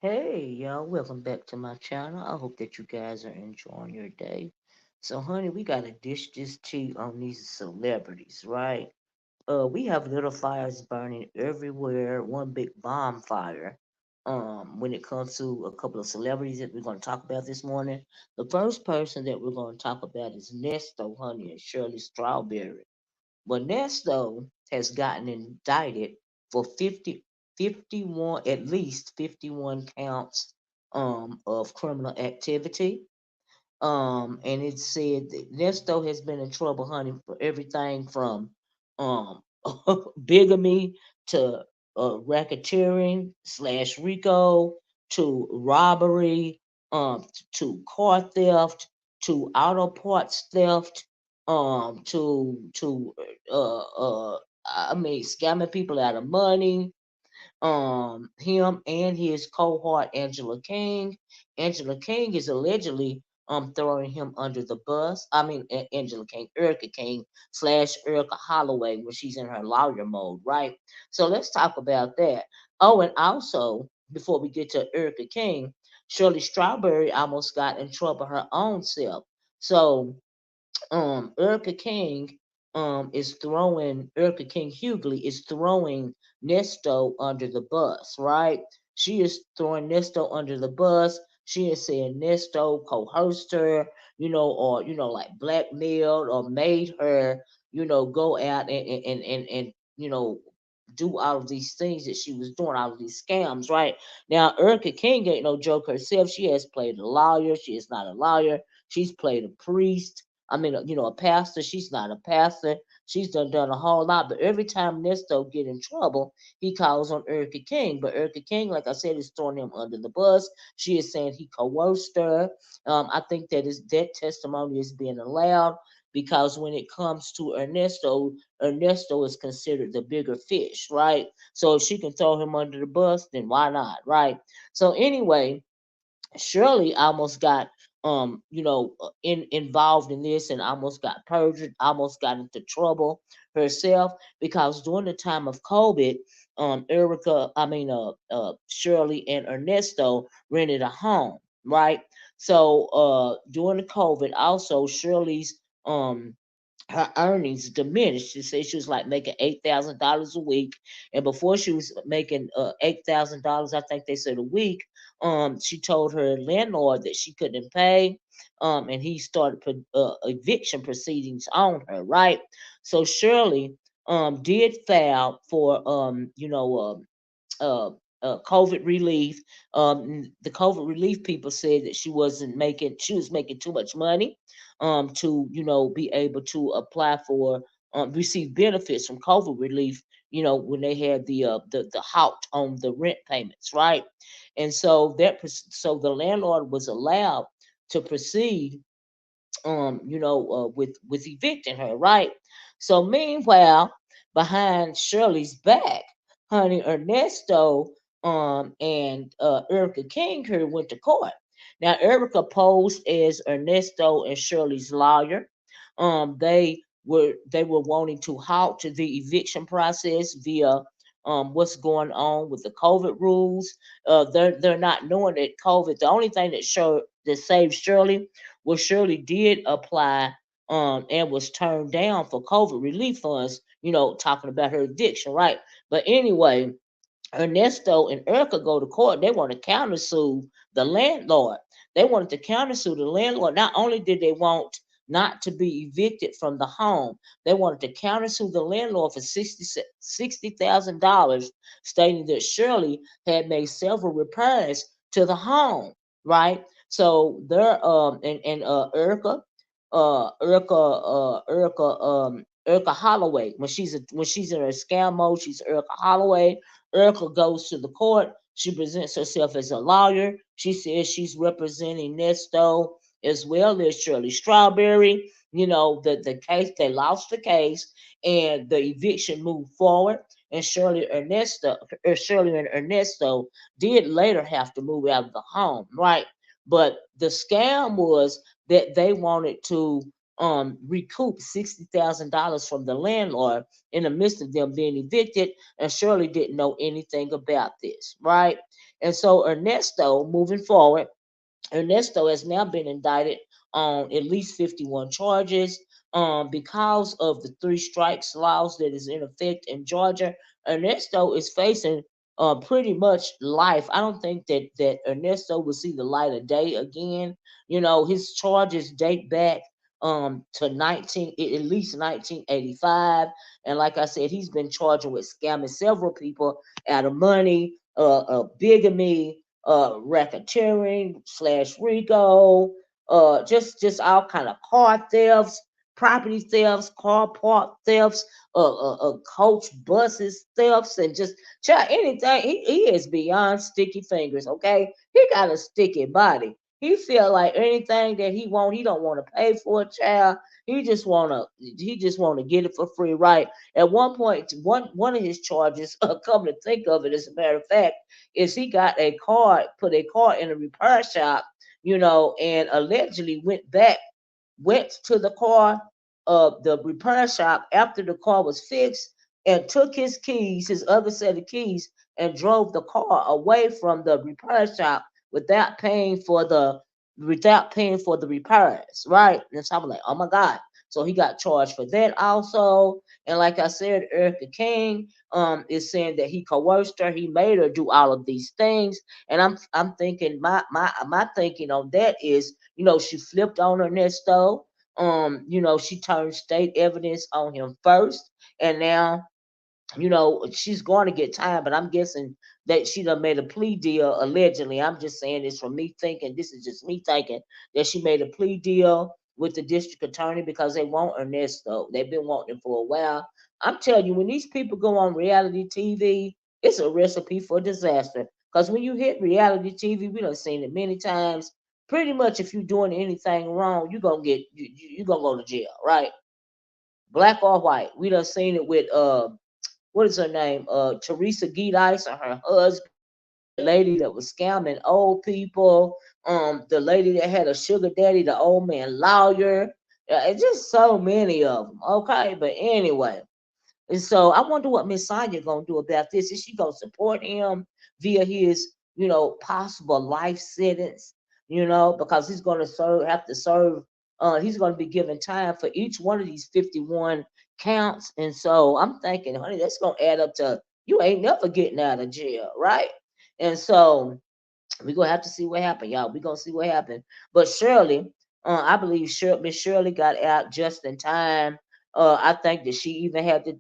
Hey y'all, welcome back to my channel. I hope that you guys are enjoying your day. So honey, we gotta dish this tea on these celebrities, right? We have little fires burning everywhere, one big bonfire. When it comes to a couple of celebrities that we're gonna talk about this morning. The first person that we're gonna talk about is Nesto, honey, and Shirley Strawberry. Well, Ernesto has gotten indicted for 51, at least 51 counts of criminal activity. And it said that Ernesto has been in trouble, honey, for everything from um, bigamy to racketeering slash RICO to robbery, to car theft to auto parts theft, to I mean scamming people out of money, him and his cohort Angela King. Angela King is allegedly throwing him under the bus. I mean Angela King, Erica King slash Erica Holloway when she's in her lawyer mode, right? So let's talk about that. Oh, and also before we get to Erica King, Shirley Strawberry almost got in trouble her own self. So Erica King Erica King Hughley is throwing Nesto under the bus, right? She is throwing Nesto under the bus. She is saying Nesto coerced her, or like blackmailed or made her, go out and do all of these things that she was doing, all of these scams, right? Now, Erica King ain't no joke herself. She has played a lawyer. She is not a lawyer. She's played a priest. I mean, a pastor. She's not a pastor. She's done a whole lot. But every time Nesto get in trouble, he calls on Erica King. But Erica King, like I said, is throwing him under the bus. She is saying he coerced her. I think that testimony is being allowed because when it comes to Ernesto, Ernesto is considered the bigger fish, right? So if she can throw him under the bus, then why not, right? So anyway, Shirley almost got involved in this and almost got perjured, almost got into trouble herself because during the time of COVID, Shirley and Ernesto rented a home, right? So during the COVID, also Shirley's her earnings diminished. She said she was like making $8,000 a week, and before she was making $8,000, I think they said a week. She told her landlord that she couldn't pay, and he started eviction proceedings on her. Right, so Shirley did file for uh, COVID relief. The COVID relief people said that she was making too much money to, be able to apply for, receive benefits from COVID relief, when they had the halt on the rent payments, right? And so so the landlord was allowed to proceed, with evicting her, right? So meanwhile, behind Shirley's back, honey, Ernesto and Erica King here went to court. Now Erica posed as Ernesto and Shirley's lawyer. They were wanting to halt to the eviction process via what's going on with the COVID rules. They're not knowing that COVID. The only thing that saved Shirley was Shirley did apply and was turned down for COVID relief funds. Talking about her addiction, right? But anyway, Ernesto and Erica go to court. They want to countersue the landlord. They wanted to countersue the landlord. Not only did they want not to be evicted from the home, they wanted to countersue the landlord for $60,000, stating that Shirley had made several repairs to the home. Right. So they're and Erica Holloway, when she's in her scam mode, she's Erica Holloway. Erica goes to the court. She presents herself as a lawyer. She says she's representing Nesto as well as Shirley Strawberry. The case, they lost the case, and the eviction moved forward. And Shirley and Ernesto did later have to move out of the home, right? But the scam was that they wanted to recoup $60,000 from the landlord in the midst of them being evicted, and Shirley didn't know anything about this, right? And so Ernesto, moving forward, Ernesto has now been indicted on at least 51 charges because of the three strikes laws that is in effect in Georgia. Ernesto is facing pretty much life. I don't think that Ernesto will see the light of day again. You know, his charges date back to 19 at least 1985, and like I said, he's been charged with scamming several people out of money, bigamy, racketeering slash RICO, just all kind of car thefts, property thefts, car park thefts, coach buses thefts, and just child, anything. He is beyond sticky fingers. Okay, he got a sticky body. He feel like anything that he want, he don't want to pay for a child. He just wanna get it for free, right? At one point, one of his charges, come to think of it, as a matter of fact, is he got put a car in a repair shop, and allegedly went to the car of the repair shop after the car was fixed and took his keys, his other set of keys, and drove the car away from the repair shop without paying for the repairs, right? And so I'm like, oh my God. So he got charged for that also. And like I said, Erica King is saying that he coerced her, he made her do all of these things. And I'm thinking my thinking on that is, she flipped on Ernesto. She turned state evidence on him first, and now she's going to get time, but I'm guessing that she done made a plea deal allegedly. I'm just saying this from me thinking, this is just me thinking that she made a plea deal with the district attorney because they want Ernesto. They've been wanting him for a while. I'm telling you, when these people go on reality TV, it's a recipe for disaster. Because when you hit reality TV, we done seen it many times. Pretty much, if you're doing anything wrong, you're gonna go to jail, right? Black or white. We done seen it with what is her name? Teresa Giedice and her husband, that lady that was scamming old people, the lady that had a sugar daddy, the old man lawyer. It's just so many of them. Okay, but anyway, and so I wonder what Miss Sonya gonna do about this. Is she gonna support him via his, possible life sentence? Because he's gonna have to serve. He's gonna be given time for each one of these 51 counts, and so I'm thinking, honey, that's gonna add up to you ain't never getting out of jail, right? And so we're gonna have to see what happened, y'all. We're gonna see what happened. But Shirley, I believe Miss Shirley got out just in time. I think that she even had to,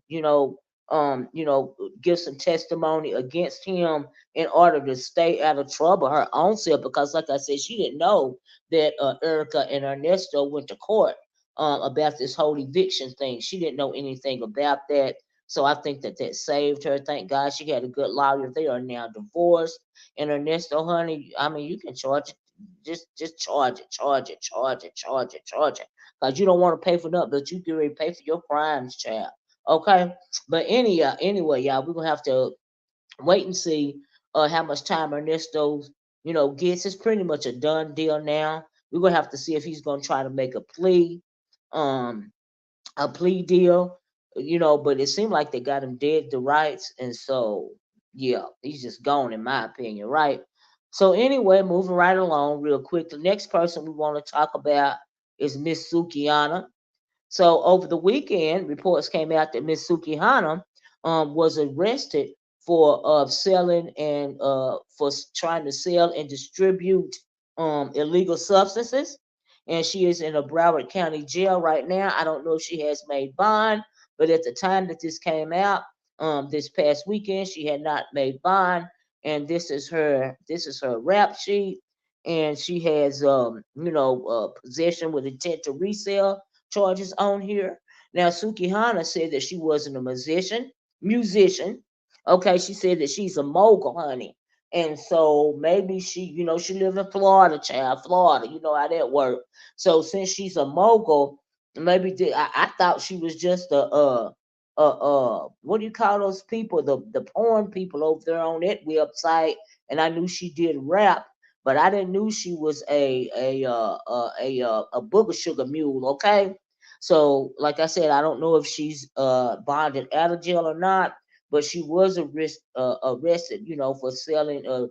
give some testimony against him in order to stay out of trouble her own self. Because, like I said, she didn't know that Erica and Ernesto went to court about this whole eviction thing. She didn't know anything about that. So I think that saved her. Thank God she had a good lawyer. They are now divorced. And Ernesto, honey, I mean, you can charge it. Just charge it, charge it, charge it, charge it, charge it. Because you don't want to pay for nothing, but you can already pay for your crimes, child. Okay? But anyway, y'all, we're going to have to wait and see how much time Ernesto, gets. It's pretty much a done deal now. We're going to have to see if he's going to try to make um, a plea deal, but it seemed like they got him dead to rights, and so yeah, he's just gone in my opinion, right? So anyway, moving right along real quick, the next person we want to talk about is Miss Sukihana. So over the weekend, reports came out that Miss Sukihana was arrested for selling and for trying to sell and distribute illegal substances, and she is in a Broward County jail right now. I don't know if she has made bond, but at the time that this came out, this past weekend, she had not made bond, and this is her rap sheet, and she has possession with intent to resell charges on here. Now, Sukihana said that she wasn't a musician. Okay, she said that she's a mogul, honey. And so maybe she live in Florida, child, Florida. You know how that works. So since she's a mogul, maybe I thought she was just what do you call those people? The porn people over there on that website. And I knew she did rap, but I didn't knew she was a booger sugar mule. Okay, so like I said, I don't know if she's bonded out of jail or not, but she was arrested, for selling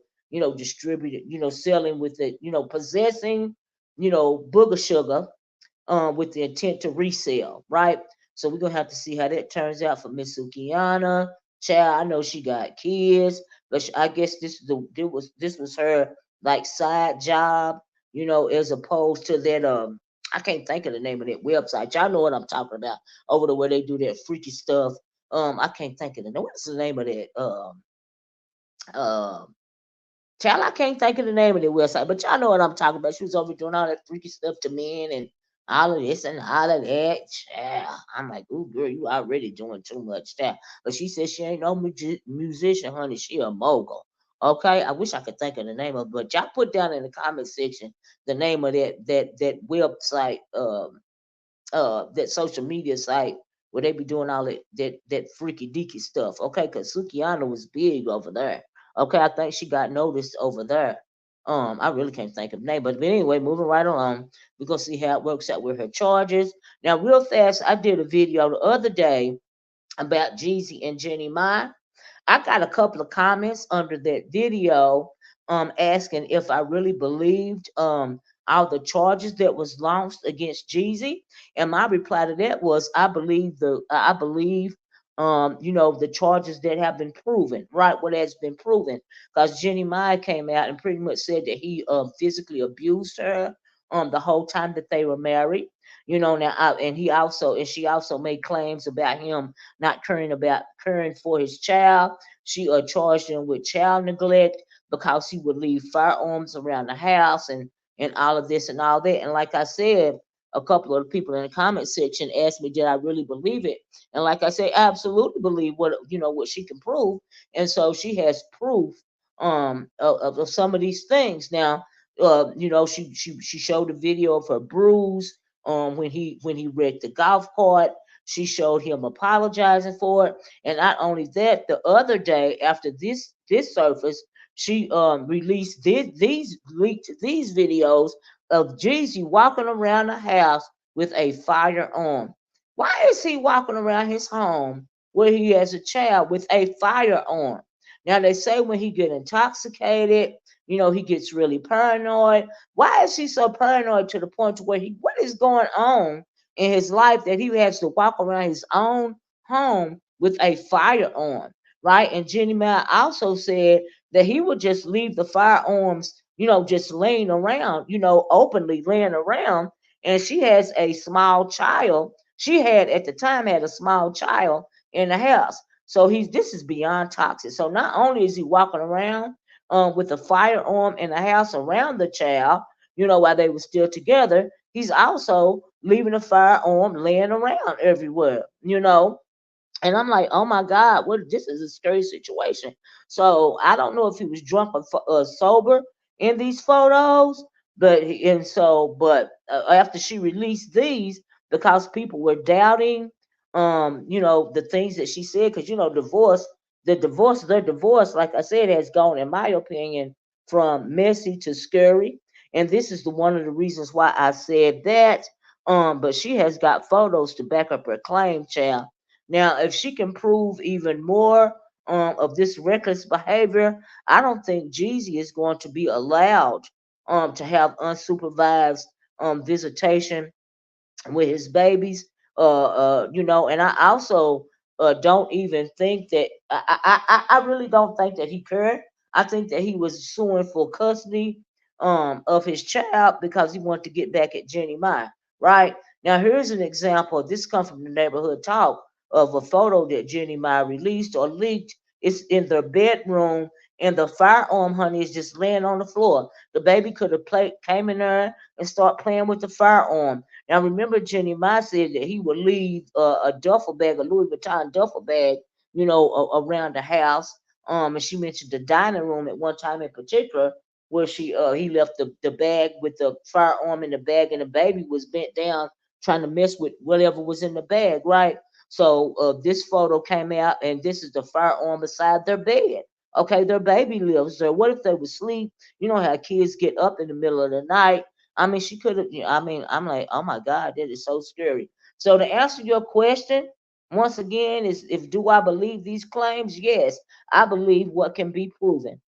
distributed, selling with it, possessing, booger sugar, with the intent to resell, right? So we're gonna have to see how that turns out for Miss Sukihana. Child, I know she got kids, but I guess this was her like side job, as opposed to that. I can't think of the name of that website. Y'all know what I'm talking about, over the where they do that freaky stuff. I can't think of the name. What's the name of that? Um, Child, I can't think of the name of the website, but y'all know what I'm talking about. She was over doing all that freaky stuff to men and all of this and all of that. Child, I'm like, ooh, girl, you already doing too much stuff. But she said she ain't no musician, honey. She a mogul. Okay, I wish I could think of the name of it, but y'all put down in the comment section the name of that website. That social media site where they be doing all that freaky deaky stuff. Okay, because Sukihana was big over there. Okay, I think she got noticed over there. I really can't think of the name, but anyway, moving right along, we're gonna see how it works out with her charges. Now, real fast, I did a video the other day about Jeezy and Jenny Mai. I got a couple of comments under that video asking if I really believed all the charges that was launched against Jeezy. And my reply to that was I believe the charges that have been proven, right? What has been proven. Because Jenny Mai came out and pretty much said that he physically abused her the whole time that they were married. And she also made claims about him not caring for his child. She charged him with child neglect because he would leave firearms around the house and all of this and all that. And like I said, a couple of the people in the comment section asked me, did I really believe it? And like I say, I absolutely believe what she can prove. And so she has proof of some of these things. Now, she showed a video of her bruise when he wrecked the golf cart. She showed him apologizing for it. And not only that, the other day after this surfaced, she released these leaked these videos of Jeezy walking around the house with a firearm. Why is he walking around his home where he has a child with a firearm? Now they say when he get intoxicated, he gets really paranoid. Why is he so paranoid to the point to where what is going on in his life that he has to walk around his own home with a firearm, right? And Jenny Mai also said that he would just leave the firearms, just laying around, openly laying around. And she has a small child. She had at the time had a small child in the house. So this is beyond toxic. So not only is he walking around with a firearm in the house around the child, while they were still together, he's also leaving a firearm laying around everywhere, and I'm like, oh my God, what? This is a scary situation. So I don't know if he was drunk or sober in these photos, but after she released these, because people were doubting, the things that she said, because their divorce, like I said, has gone, in my opinion, from messy to scary, and this is one of the reasons why I said that. But she has got photos to back up her claim, child. Now, if she can prove even more of this reckless behavior, I don't think Jeezy is going to be allowed to have unsupervised visitation with his babies. And I also don't even think that I really don't think that he cared. I think that he was suing for custody of his child because he wanted to get back at Jenny Mai. Right now, here's an example. This comes from the neighborhood talk of a photo that Jenny Mai released or leaked. It's in their bedroom, and the firearm, honey, is just laying on the floor. The baby could have came in there and start playing with the firearm. Now, remember, Jenny Mai said that he would leave a duffel bag, a Louis Vuitton duffel bag, around the house. And she mentioned the dining room at one time in particular, where he left the bag with the firearm in the bag, and the baby was bent down trying to mess with whatever was in the bag, right? So this photo came out, and this is the firearm beside their bed. Okay, their baby lives there. What if they would sleep? You know how kids get up in the middle of the night. I mean, she could have. I mean, I'm like, oh my God, that is so scary. So to answer your question, once again, is if do I believe these claims? Yes, I believe what can be proven.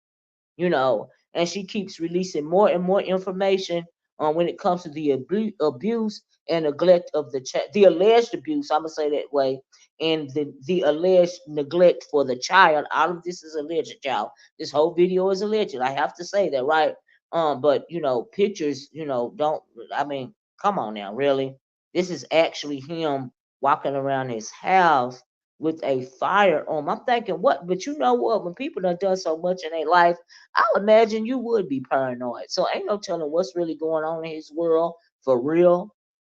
and she keeps releasing more and more information when it comes to the abuse and neglect of the alleged abuse. I'm gonna say that way, and the alleged neglect for the child. All of this is alleged, child. This whole video is alleged. I have to say that, right? But pictures, don't. I mean, come on now, really. This is actually him walking around his house with a firearm. I'm thinking, what? But you know what? When people done so much in their life, I would imagine you would be paranoid. So ain't no telling what's really going on in his world for real.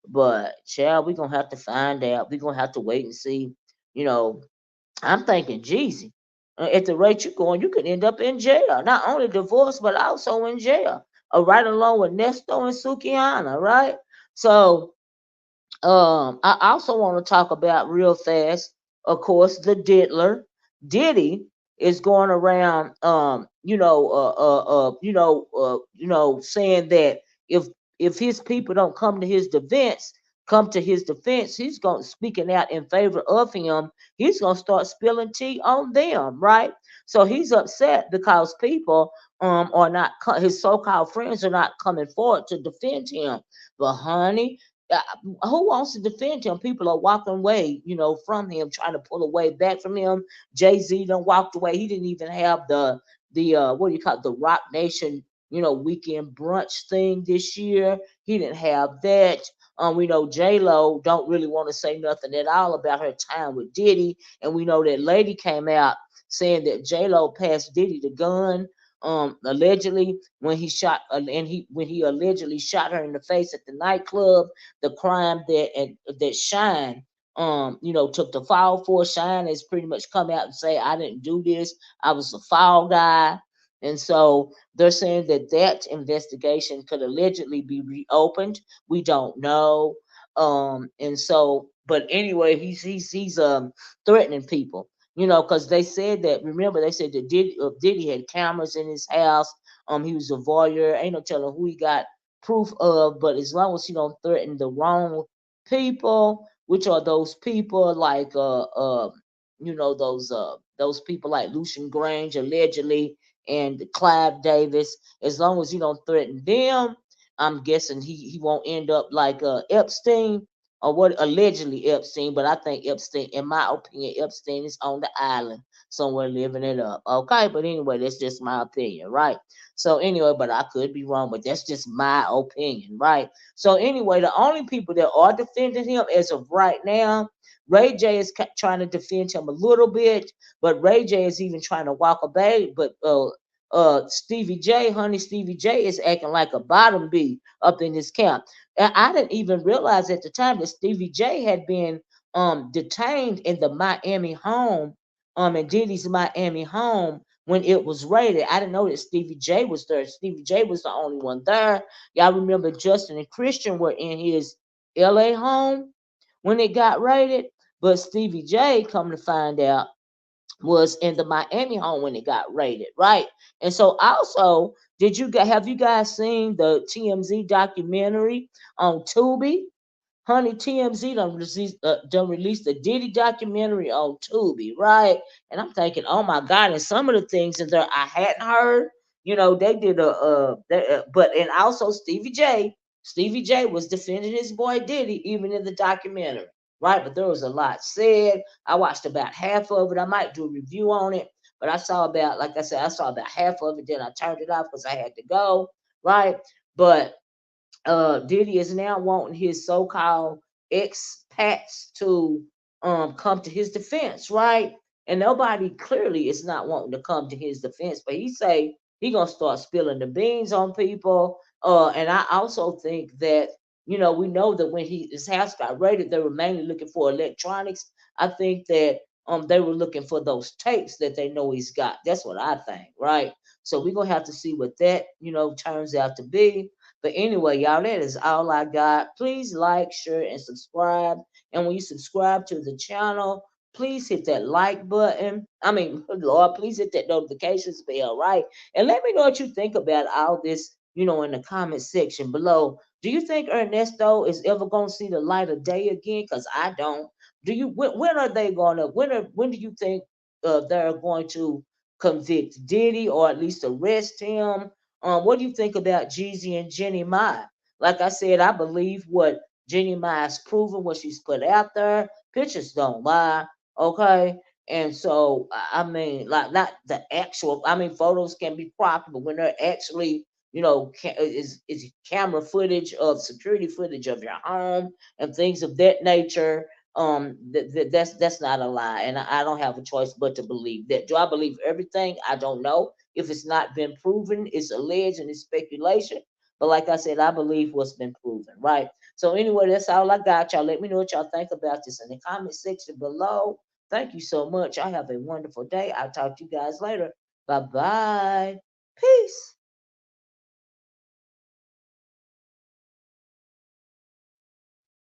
But child, we gonna have to find out. We gonna have to wait and see. You know, I'm thinking, Jeezy, at the rate you're going, you could end up in jail. Not only divorced, but also in jail. Right along with Nesto and Sukihana, right? So I also want to talk about real fast, of course, the diddler. Diddy is going around, saying that if his people don't come to his defense, he's going speaking out in favor of him. He's going to start spilling tea on them, right? So he's upset because people are not his so-called friends are not coming forward to defend him. But honey, uh, who wants to defend him? People are walking away, from him, trying to pull away back from him. Jay-Z done walked away. He didn't even have the what do you call it, the Rock Nation, weekend brunch thing this year. He didn't have that. We know J Lo don't really want to say nothing at all about her time with Diddy, and we know that lady came out saying that J Lo passed Diddy the gun, allegedly when he shot and he when he allegedly shot her in the face at the nightclub. The crime that Shine took the fall for. Shine has pretty much come out and say, I didn't do this, I was the fall guy. And so they're saying that that investigation could allegedly be reopened. We don't know. And so, but anyway, he's threatening people, because they said that. Remember, they said that Diddy had cameras in his house. He was a voyeur. Ain't no telling who he got proof of, but as long as you don't threaten the wrong people, which are those people like those people like Lucian Grange allegedly and Clive Davis, as long as you don't threaten them, I'm guessing he won't end up like Epstein, or what allegedly Epstein, but I think Epstein, in my opinion, Epstein is on the island somewhere living it up. Okay, but anyway, that's just my opinion, right? So anyway, but I could be wrong, but that's just my opinion, right? So anyway, the only people that are defending him as of right now, Ray J is trying to defend him a little bit, but Ray J is even trying to walk away. But Stevie J is acting like a bottom B up in his camp. And I didn't even realize at the time that Stevie J had been detained in the Miami home, in Diddy's Miami home when it was raided. I didn't know that Stevie J was there. Stevie J was the only one there. Y'all remember Justin and Christian were in his LA home when it got raided, but Stevie J, come to find out, was in the Miami home when it got raided, right? And so also, have you guys seen the TMZ documentary on Tubi? Honey, TMZ done released a Diddy documentary on Tubi, right? And I'm thinking, oh my God, and some of the things in there I hadn't heard. They did but and also Stevie J was defending his boy Diddy even in the documentary, right? But there was a lot said. I watched about half of it. I might do a review on it, but like I said, I saw about half of it. Then I turned it off because I had to go, right? But Diddy is now wanting his so-called expats to come to his defense, right? And nobody clearly is not wanting to come to his defense, but he say he gonna start spilling the beans on people. And I also think that we know that when his house got raided, they were mainly looking for electronics. I think that they were looking for those tapes that they know he's got. That's what I think, right? So we're gonna have to see what that turns out to be. But anyway, y'all, that is all I got. Please like, share, and subscribe. And when you subscribe to the channel, please hit that like button. I mean, Lord, please hit that notifications bell, right? And let me know what you think about all this, in the comment section below. Do you think Ernesto is ever going to see the light of day again? Because I don't. When are they going to, when do you think they're going to convict Diddy or at least arrest him. What do you think about Jeezy and Jenny Mai? Like I said, I believe what Jenny Mai's proven, what she's put out there. Pictures don't lie, okay? And so, I mean, like not the actual. I mean, photos can be cropped, but when they're actually, is camera footage of security footage of your home and things of that nature. That's not a lie, and I don't have a choice but to believe that. Do I believe everything? I don't know. If it's not been proven, it's alleged and it's speculation. But like I said, I believe what's been proven, right? So anyway, that's all I got. Y'all let me know what y'all think about this in the comment section below. Thank you so much. I have a wonderful day. I'll talk to you guys later. Bye bye. Peace.